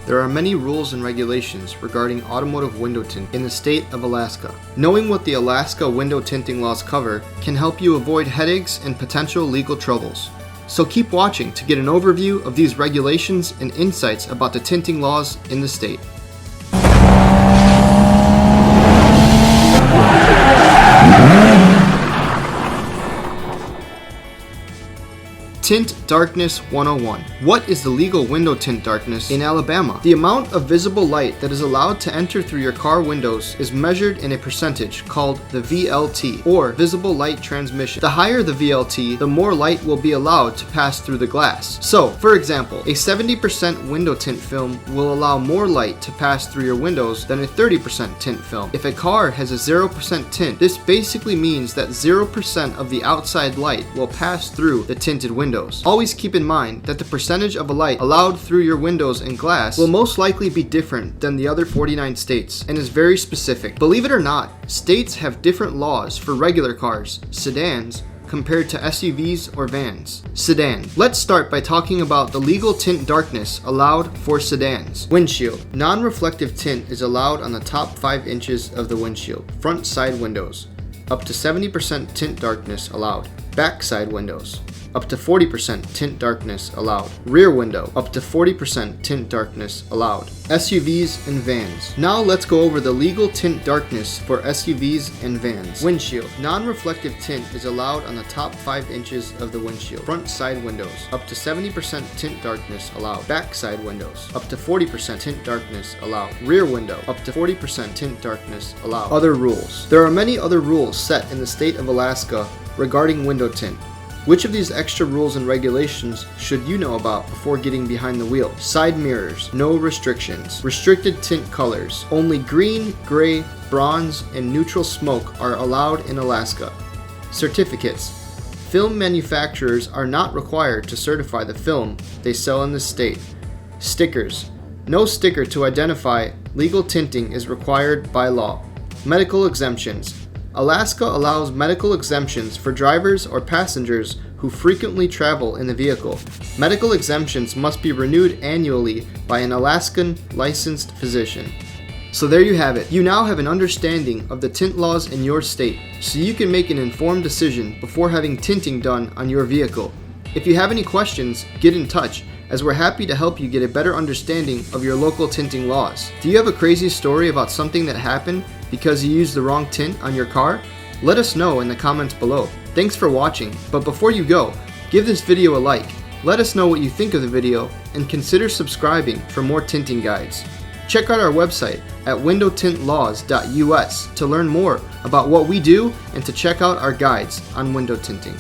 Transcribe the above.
there are many rules and regulations regarding automotive window tint in the state of Alaska. Knowing what the Alaska window tinting laws cover can help you avoid headaches and potential legal troubles. So keep watching to get an overview of these regulations and insights about the tinting laws in the state. Tint Darkness 101. What is the legal window tint darkness in Alabama? The amount of visible light that is allowed to enter through your car windows is measured in a percentage called the VLT, or visible light transmission. The higher the VLT, the more light will be allowed to pass through the glass. So, for example, a 70% window tint film will allow more light to pass through your windows than a 30% tint film. If a car has a 0% tint, this basically means that 0% of the outside light will pass through the tinted windows. Always keep in mind that the percentage of a light allowed through your windows and glass will most likely be different than the other 49 states and is very specific. Believe it or not, states have different laws for regular cars, sedans, compared to SUVs or vans. Sedan. Let's start by talking about the legal tint darkness allowed for sedans. Windshield. Non-reflective tint is allowed on the top 5 inches of the windshield. Front side windows. Up to 70% tint darkness allowed. Back side windows. Up to 40% tint darkness allowed. Rear window, up to 40% tint darkness allowed. SUVs and vans. Now let's go over the legal tint darkness for SUVs and vans. Windshield. Non-reflective tint is allowed on the top 5 inches of the windshield. Front side windows, up to 70% tint darkness allowed. Back side windows, up to 40% tint darkness allowed. Rear window, up to 40% tint darkness allowed. Other rules. There are many other rules set in the state of Alaska regarding window tint. Which of these extra rules and regulations should you know about before getting behind the wheel? Side mirrors, no restrictions. Restricted tint colors. Only green, gray, bronze, and neutral smoke are allowed in Alaska. Certificates. Film manufacturers are not required to certify the film they sell in the state. Stickers. No sticker to identify legal tinting is required by law. Medical exemptions. Alaska allows medical exemptions for drivers or passengers who frequently travel in the vehicle. Medical exemptions must be renewed annually by an Alaskan licensed physician. So there you have it. You now have an understanding of the tint laws in your state, so you can make an informed decision before having tinting done on your vehicle. If you have any questions, get in touch, as we're happy to help you get a better understanding of your local tinting laws. Do you have a crazy story about something that happened because you used the wrong tint on your car? Let us know in the comments below. Thanks for watching, but before you go, give this video a like. Let us know what you think of the video and consider subscribing for more tinting guides. Check out our website at windowtintlaws.us to learn more about what we do and to check out our guides on window tinting.